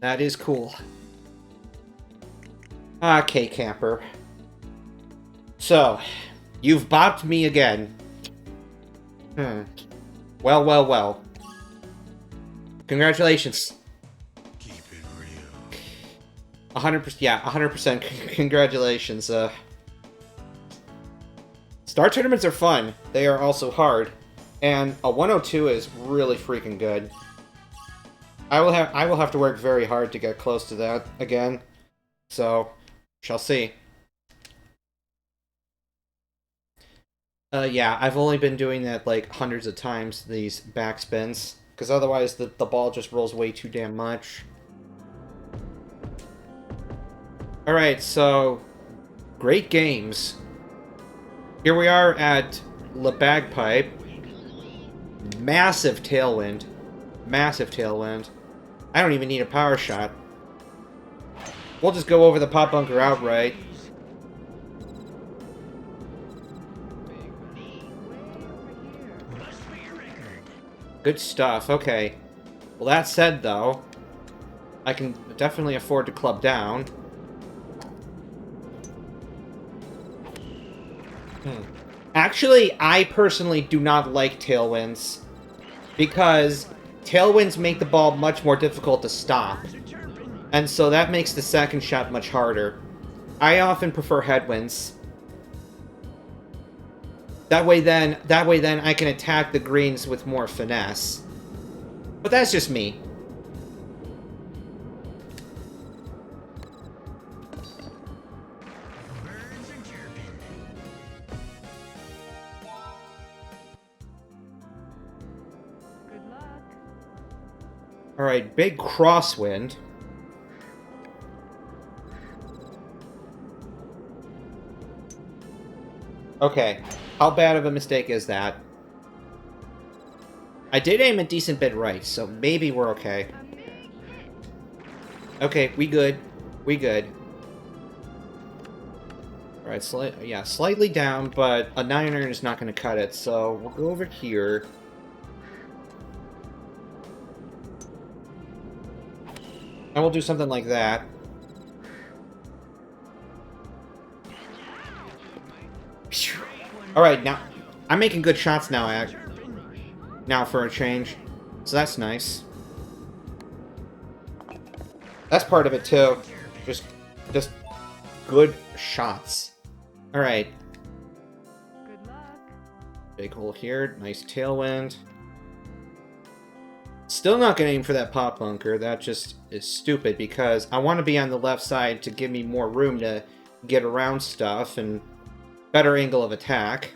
That is cool. Okay, camper. So, you've bopped me again. Well, well, well. Congratulations. Keep it real. 100%, yeah, 100% congratulations. Star tournaments are fun. They are also hard. And a 102 is really freaking good. I will have to work very hard to get close to that again. So, shall see. Yeah, I've only been doing that like hundreds of times, these backspins. Because otherwise the ball just rolls way too damn much. Alright, so... Great games. Here we are at Le Bagpipe. Massive tailwind. Massive tailwind. I don't even need a power shot. We'll just go over the pop bunker outright. Good stuff, okay. Well, that said, though, I can definitely afford to club down. Actually, I personally do not like tailwinds, because tailwinds make the ball much more difficult to stop. And so that makes the second shot much harder. I often prefer headwinds. That way then I can attack the greens with more finesse. But that's just me. Alright, big crosswind. Okay, how bad of a mistake is that? I did aim a decent bit right, so maybe we're okay. Okay, we good. We good. Alright, slightly down, but a 9-iron is not going to cut it, so we'll go over here. And we'll do something like that. Alright, now, I'm making good shots now, now for a change. So that's nice. That's part of it, too. Just good shots. Alright. Big hole here, nice tailwind. Still not gonna aim for that pop bunker, that just is stupid, because I want to be on the left side to give me more room to get around stuff, and better angle of attack.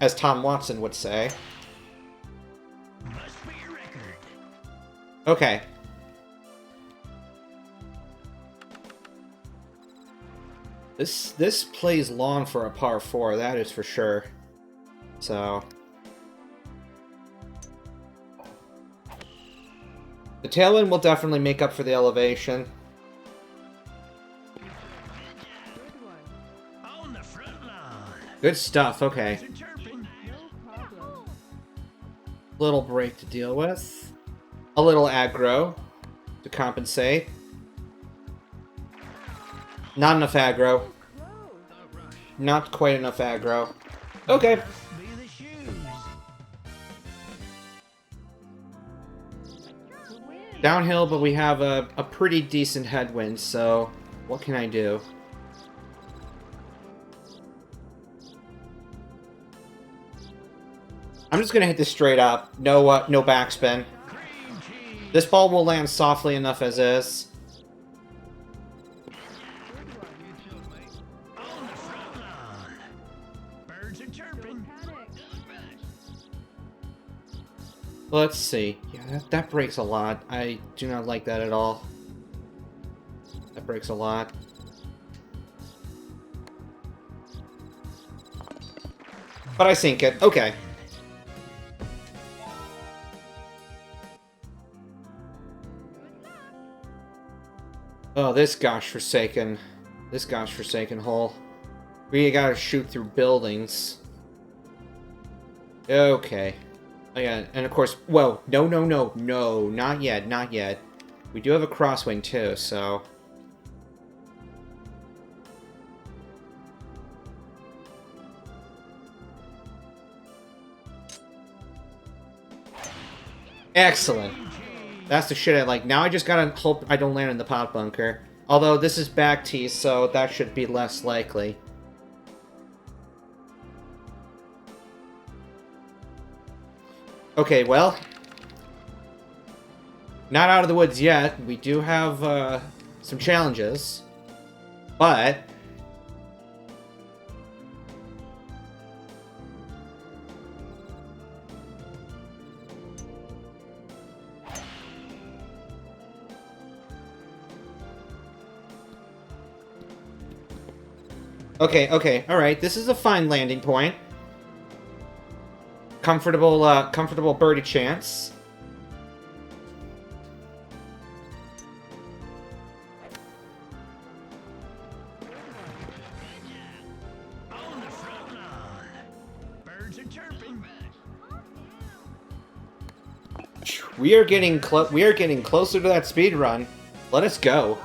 As Tom Watson would say. Okay. This plays long for a par 4, that is for sure. So... the tailwind will definitely make up for the elevation. Good stuff, okay. Little break to deal with. A little aggro to compensate. Not enough aggro. Not quite enough aggro. Okay. Downhill, but we have a pretty decent headwind, so what can I do? I'm just gonna hit this straight up. No backspin. This ball will land softly enough as is. Let's see. Yeah, that breaks a lot. I do not like that at all. That breaks a lot. But I sink it. Okay. Oh, this gosh forsaken hole. We gotta shoot through buildings. Okay. Oh, yeah, and of course, whoa, no, no, no, no, not yet, not yet. We do have a crosswind too, so... Excellent. That's the shit I like. Now I just gotta hope I don't land in the pot bunker. Although this is back tees, so that should be less likely. Okay, well... Not out of the woods yet. We do have some challenges. But... Okay, okay, alright. This is a fine landing point. Comfortable birdie chance. We are getting closer to that speed run. Let us go.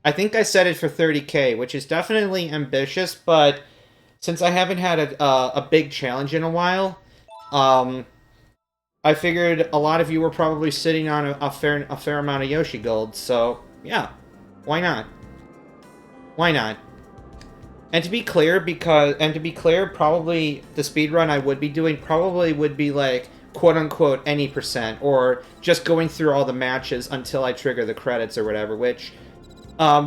I think I set it for 30k, which is definitely ambitious, but since I haven't had a big challenge in a while, I figured a lot of you were probably sitting on a fair amount of Yoshi Gold, so yeah, why not? Why not? And to be clear, probably the speedrun I would be doing probably would be like quote-unquote any percent, or just going through all the matches until I trigger the credits or whatever, which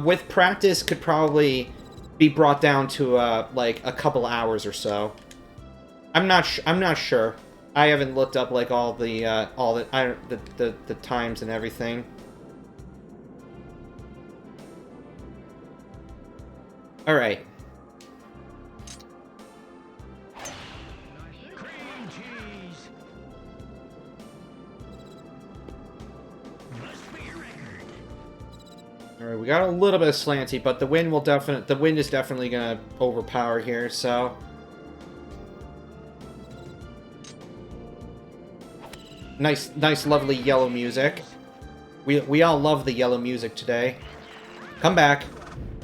with practice could probably be brought down to like a couple hours or so. I'm not sure. I haven't looked up like all the times and everything. All right. Alright, we got a little bit of slanty, but the wind is definitely gonna overpower here, so. Nice lovely yellow music. We all love the yellow music today. Come back.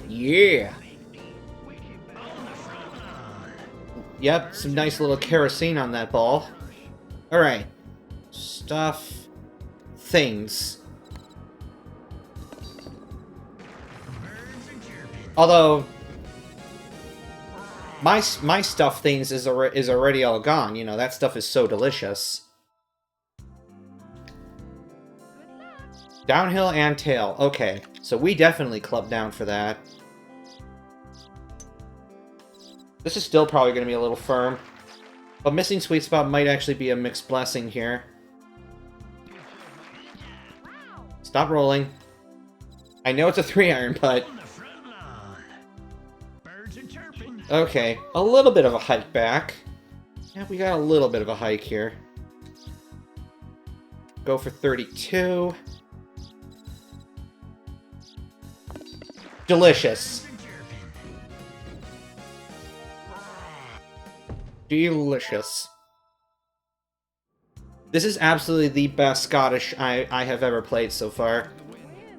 Yeah. Yep, some nice little kerosene on that ball. Alright. Stuff. Things. Although, my stuff things is already all gone. You know, that stuff is so delicious. Downhill and tail. Okay, so we definitely clubbed down for that. This is still probably going to be a little firm. But missing sweet spot might actually be a mixed blessing here. Stop rolling. I know it's a 3-iron, but... Okay, a little bit of a hike back. Yeah, we got a little bit of a hike here. Go for 32. Delicious. Delicious. This is absolutely the best Scottish I have ever played so far.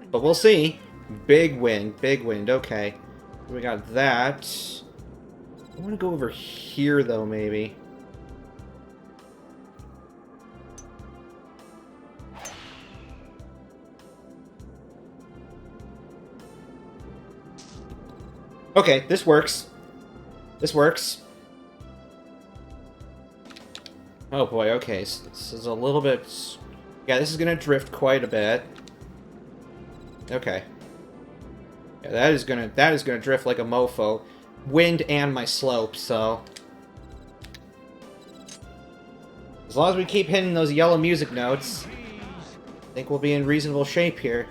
But we'll see. Big wind, okay. We got that. I want to go over here, though, maybe. Okay, this works. This works. Oh boy, okay, so this is a little bit... Yeah, this is gonna drift quite a bit. Okay. Yeah, that is gonna drift like a mofo. Wind and my slope, so... As long as we keep hitting those yellow music notes, I think we'll be in reasonable shape here.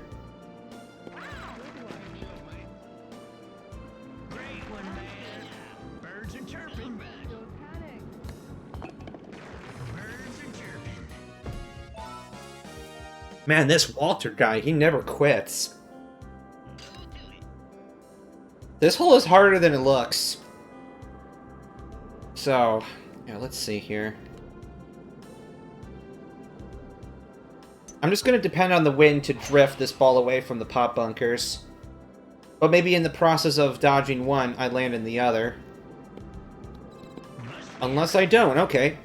Man, this Walter guy, he never quits. This hole is harder than it looks. So, yeah, let's see here. I'm just going to depend on the wind to drift this ball away from the pop bunkers. But maybe in the process of dodging one, I land in the other. Unless I don't. Okay.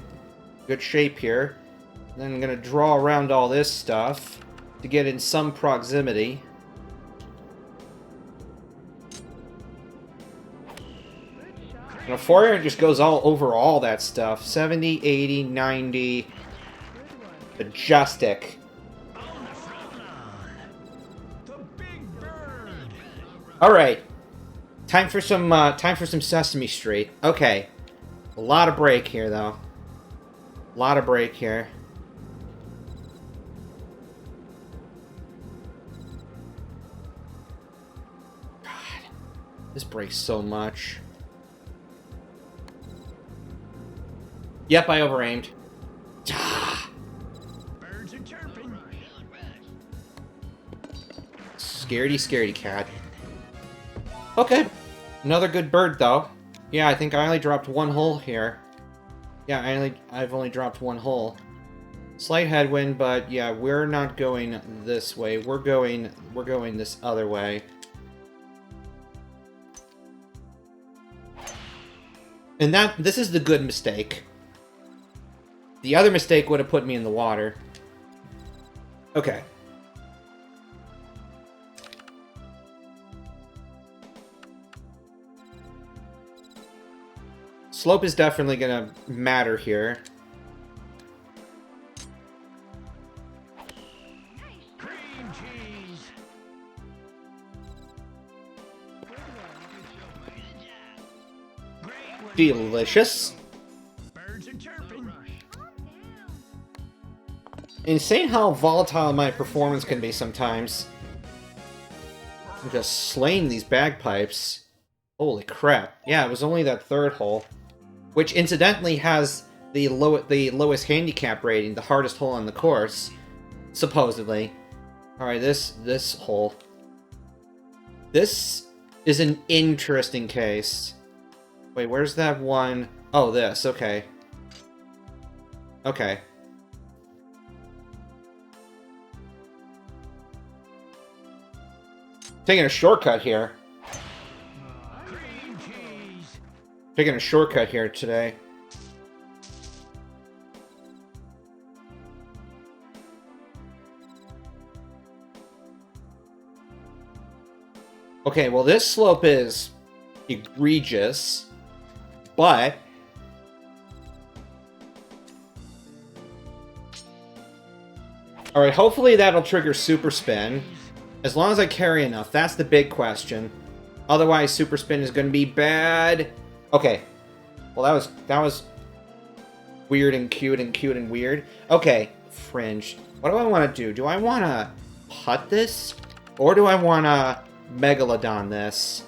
Good shape here. Then I'm going to draw around all this stuff to get in some proximity. And a forehand just goes all over all that stuff. 70, 80, 90. Majestic. Alright. Time for some Sesame Street. Okay. A lot of break here, though. A lot of break here. God. This breaks so much. Yep, I overaimed. Birds are chirping. Scaredy, scaredy cat. Okay. Another good bird, though. Yeah, I think I only dropped one hole here. Yeah, I've only dropped one hole. Slight headwind, but yeah, we're not going this way. We're going this other way. And this is the good mistake. The other mistake would have put me in the water. Okay. Slope is definitely gonna matter here. Cream cheese. Delicious. Birds are chirping. Insane how volatile my performance can be sometimes. I'm just slaying these bagpipes. Holy crap. Yeah, it was only that third hole. Which incidentally has the lowest handicap rating, the hardest hole on the course. Supposedly. Alright, this hole. This is an interesting case. Wait, where's that one? Oh, this, okay. Okay. Taking a shortcut here. Cream cheese. Taking a shortcut here today. Okay, well this slope is egregious, but alright, hopefully that'll trigger super spin. As long as I carry enough, that's the big question. Otherwise, super spin is going to be bad. Okay. Well, that was weird and cute and weird. Okay, fringe. What do I want to do? Do I want to putt this? Or do I want to Megalodon this?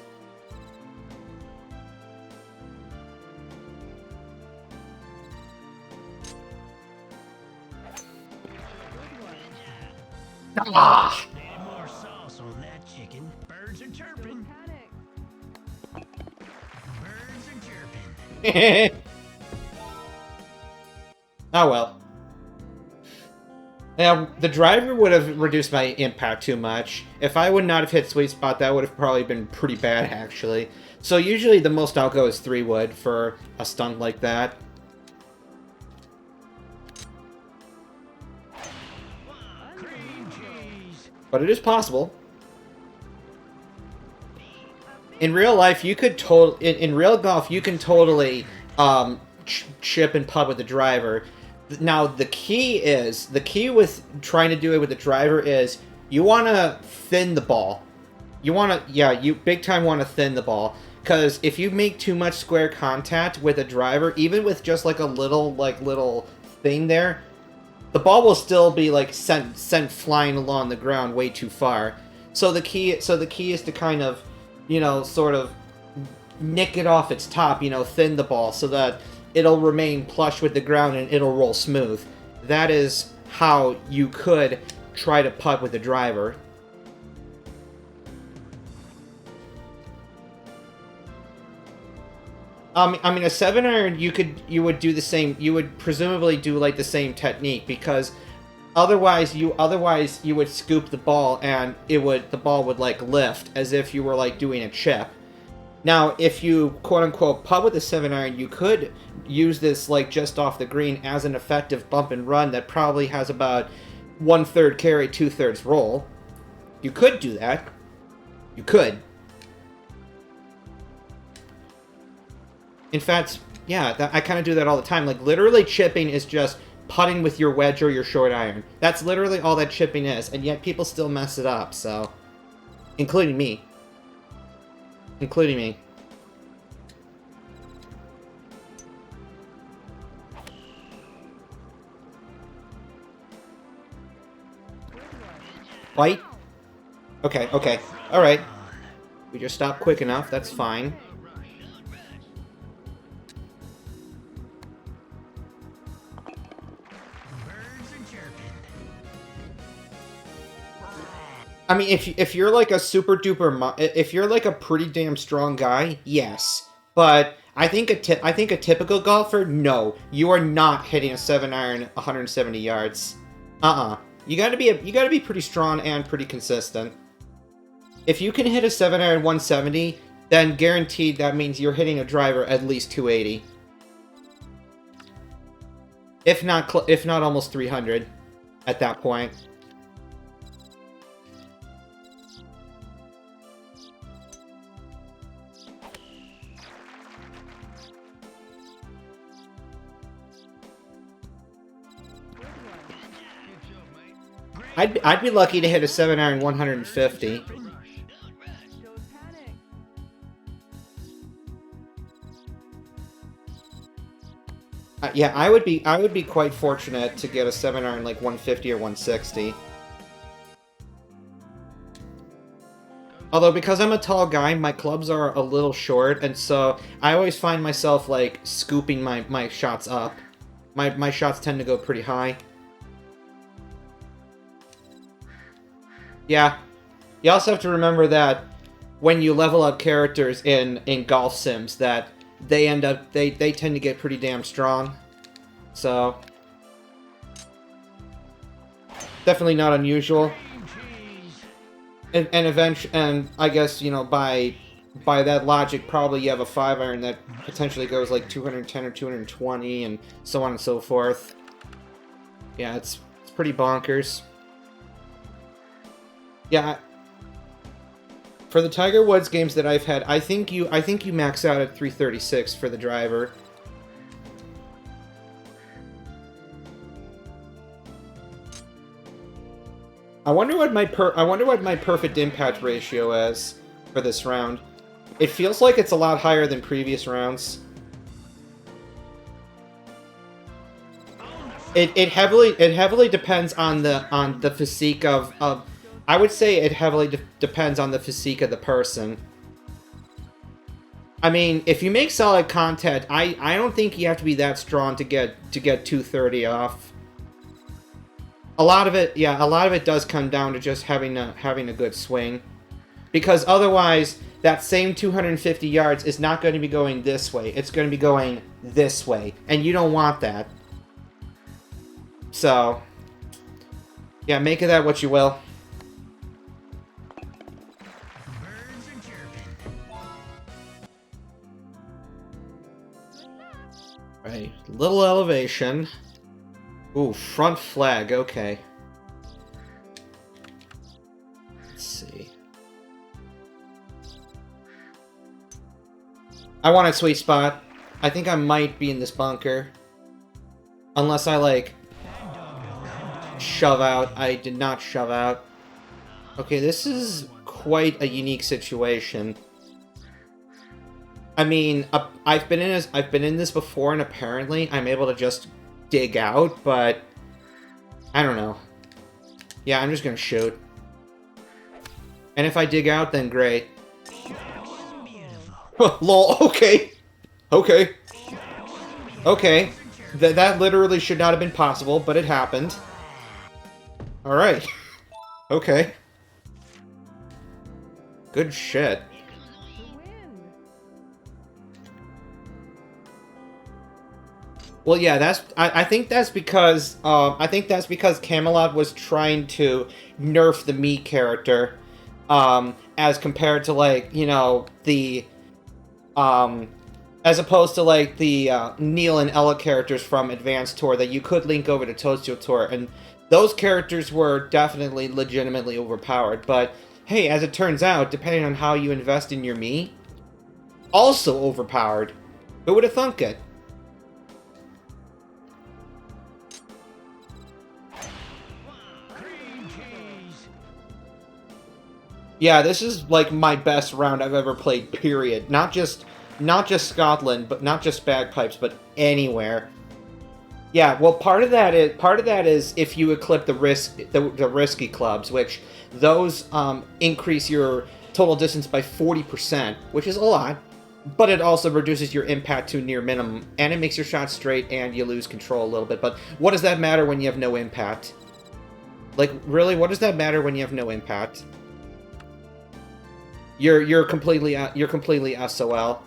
Ah! More sauce on that chicken. Birds are chirping. Birds are chirping. Oh well. Now, the driver would have reduced my impact too much. If I would not have hit sweet spot, that would have probably been pretty bad, actually. So usually the most I'll go is 3 wood for a stunt like that. Cream cheese. But it is possible. In real life, you could in real golf, you can totally chip and putt with the driver. Now, the key with trying to do it with the driver is you want to thin the ball. You big time want to thin the ball. Because if you make too much square contact with a driver, even with just like a little thing there, the ball will still be like sent flying along the ground way too far. So the key is to kind of, sort of nick it off its top, thin the ball so that it'll remain plush with the ground and it'll roll smooth. That is how you could try to putt with the driver. I mean, a 7-iron, you would do the same. You would presumably do like the same technique because Otherwise you would scoop the ball and the ball would like lift as if you were like doing a chip. Now, if you quote unquote putt with a 7-iron, you could use this like just off the green as an effective bump and run that probably has about 1/3 carry, 2/3 roll. You could do that. You could. In fact, yeah, I kind of do that all the time. Like, literally chipping is just putting with your wedge or your short iron. That's literally all that chipping is, and yet people still mess it up, so... Including me. Including me. Fight? Okay, okay. Alright. We just stopped quick enough, that's fine. I mean, if you're like a super duper, if you're like a pretty damn strong guy, yes. But I think a typical golfer, no, you are not hitting a 7-iron 170 yards. You gotta be pretty strong and pretty consistent. If you can hit a 7-iron 170, then guaranteed that means you're hitting a driver at least 280. If not almost 300 at that point. I'd be lucky to hit a 7-iron 150. Yeah, I would be quite fortunate to get a 7-iron like 150 or 160. Although, because I'm a tall guy, my clubs are a little short, and so I always find myself like scooping my shots up. My shots tend to go pretty high. Yeah. You also have to remember that when you level up characters in golf sims, that they tend to get pretty damn strong. So definitely not unusual. And I guess, you know, by that logic, probably you have a 5-iron that potentially goes like 210 or 220 and so on and so forth. Yeah, it's pretty bonkers. Yeah, for the Tiger Woods games that I've had, I think you max out at 336 for the driver. I wonder what my perfect impact ratio is for this round. It feels like it's a lot higher than previous rounds. It heavily depends on the physique of I would say it heavily depends on the physique of the person. I mean, if you make solid content, I don't think you have to be that strong to get 230 off. A lot of it does come down to just having a good swing. Because otherwise, that same 250 yards is not going to be going this way. It's going to be going this way. And you don't want that. So, yeah, make of that what you will. Right, little elevation. Ooh, front flag, okay. Let's see. I want a sweet spot. I think I might be in this bunker. Unless I, like, shove out. I did not shove out. Okay, this is quite a unique situation. I mean, I've been in this before, and apparently I'm able to just dig out, but I don't know. Yeah, I'm just gonna shoot. And if I dig out, then great. Lol, okay. Okay. Okay. That literally should not have been possible, but it happened. Alright. Okay. Good shit. Well, yeah, I think that's because Camelot was trying to nerf the me character, as compared to like the as opposed to like the Neil and Ella characters from Advanced Tour that you could link over to Tokyo Tour, and those characters were definitely legitimately overpowered. But hey, as it turns out, depending on how you invest in your me, also overpowered. Who would have thunk it? Yeah, this is like my best round I've ever played, period. Not just Scotland, but not just bagpipes, but anywhere. Yeah, well, part of that is if you equip the risky clubs, which those increase your total distance by 40%, which is a lot, but it also reduces your impact to near minimum, and it makes your shot straight, and you lose control a little bit. But what does that matter when you have no impact? Like, really, what does that matter when you have no impact? You're completely SOL.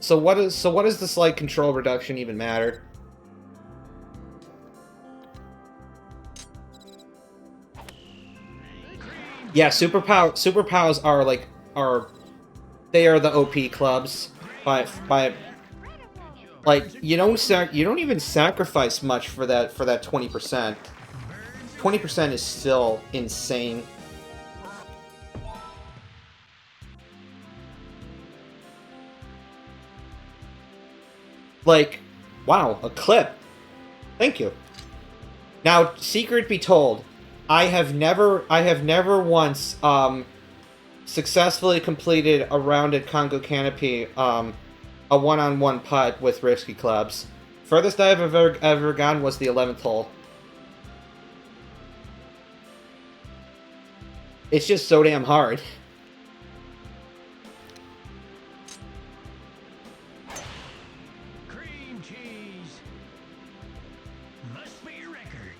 So what does the slight control reduction even matter? Yeah, superpowers are they are the OP clubs by like you don't even sacrifice much for that 20%. 20% is still insane. Like, wow, a clip. Thank you. Now, secret be told, I have never once successfully completed a round at Congo Canopy, a one-on-one putt with risky clubs. Furthest I've ever gone was the 11th hole. It's just so damn hard. Cream cheese. Must be a record.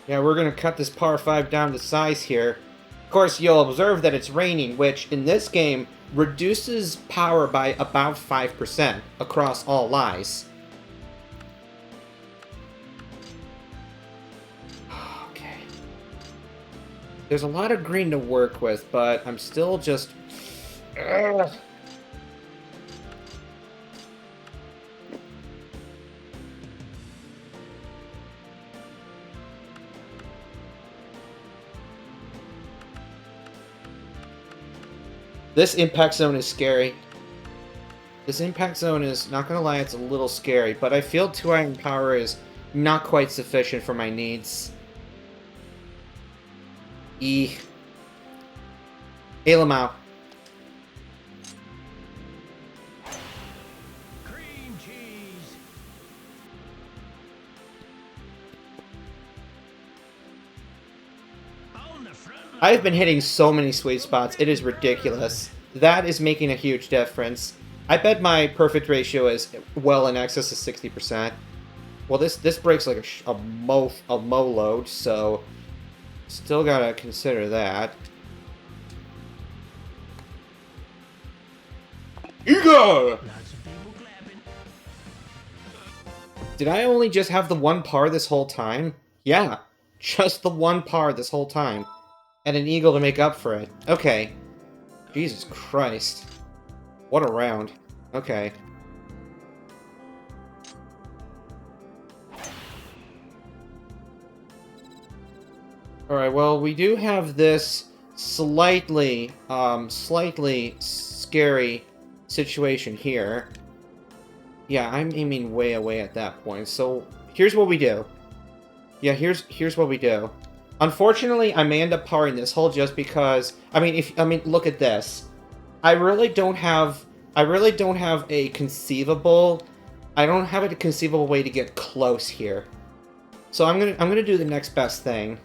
Yeah, we're gonna cut this par 5 down to size here. Of course, you'll observe that it's raining, which in this game reduces power by about 5% across all lies. There's a lot of green to work with, but I'm still just... Ugh. This impact zone is scary. This impact zone is, not gonna lie, it's a little scary, but I feel 2 iron power is not quite sufficient for my needs. Hey, Lamau. Cream cheese. On the front. I've been hitting so many sweet spots, it is ridiculous. That is making a huge difference. I bet my perfect ratio is well in excess of 60%. Well, this breaks like a mo load, so... Still gotta consider that. Ego! Lots of people clapping. Did I only just have the 1 par this whole time? Yeah, just the 1 par this whole time. And an eagle to make up for it. Okay. Jesus Christ. What a round. Okay. Alright, well, we do have this slightly scary situation here. Yeah, I'm aiming way away at that point, so here's what we do. Yeah, here's what we do. Unfortunately, I may end up parring this hole just because, I mean, look at this. I don't have a conceivable way to get close here. So I'm gonna do the next best thing.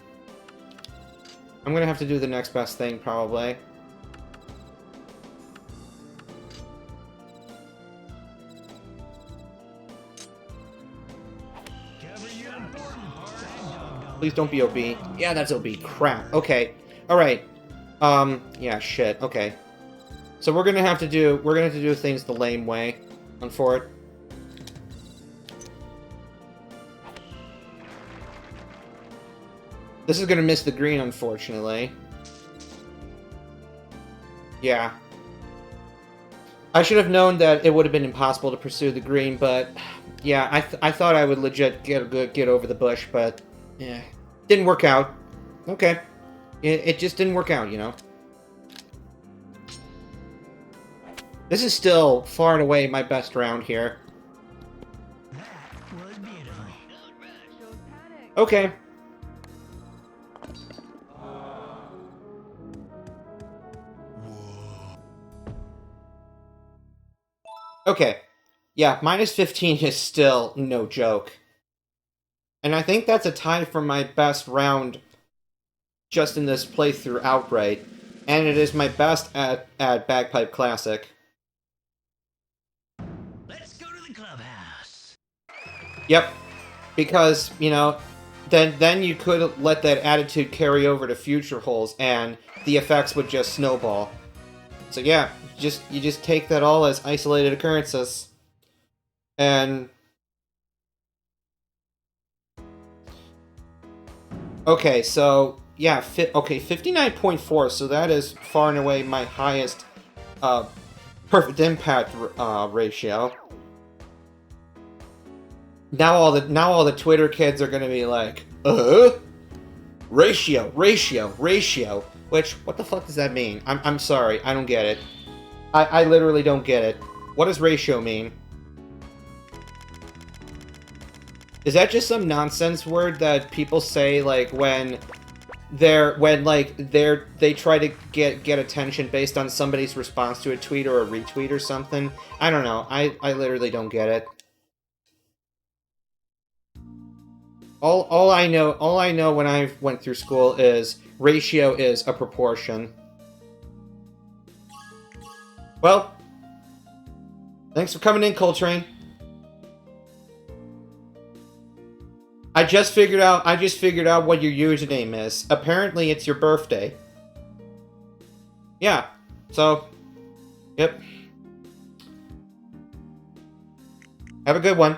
I'm gonna have to do the next best thing, probably. Cover your important part. Please don't be OB. Yeah, that's OB. Crap. Okay. Alright. Yeah, shit. Okay. So we're gonna have to do things the lame way, for it. This is gonna miss the green, unfortunately. Yeah. I should have known that it would have been impossible to pursue the green, but yeah, I thought I would legit get over the bush, but yeah, didn't work out. Okay, it just didn't work out, you know. This is still far and away my best round here. That was beautiful. Okay. Okay. Yeah, minus 15 is still no joke. And I think that's a tie for my best round just in this playthrough outright. And it is my best at Bagpipe Classic. Let's go to the clubhouse. Yep. Because, you know, then you could let that attitude carry over to future holes and the effects would just snowball. So yeah, you just take that all as isolated occurrences. And okay, so yeah, okay, 59.4, so that is far and away my highest perfect impact ratio. Now all the Twitter kids are gonna be like, ratio, which, what the fuck does that mean? I'm sorry, I don't get it. I literally don't get it. What does ratio mean? Is that just some nonsense word that people say, like, when they try to get attention based on somebody's response to a tweet or a retweet or something? I don't know. I literally don't get it. All I know when I went through school is ratio is a proportion. Well, thanks for coming in, Coltrane. I just figured out what your username is. Apparently it's your birthday. Yeah. So, yep. Have a good one.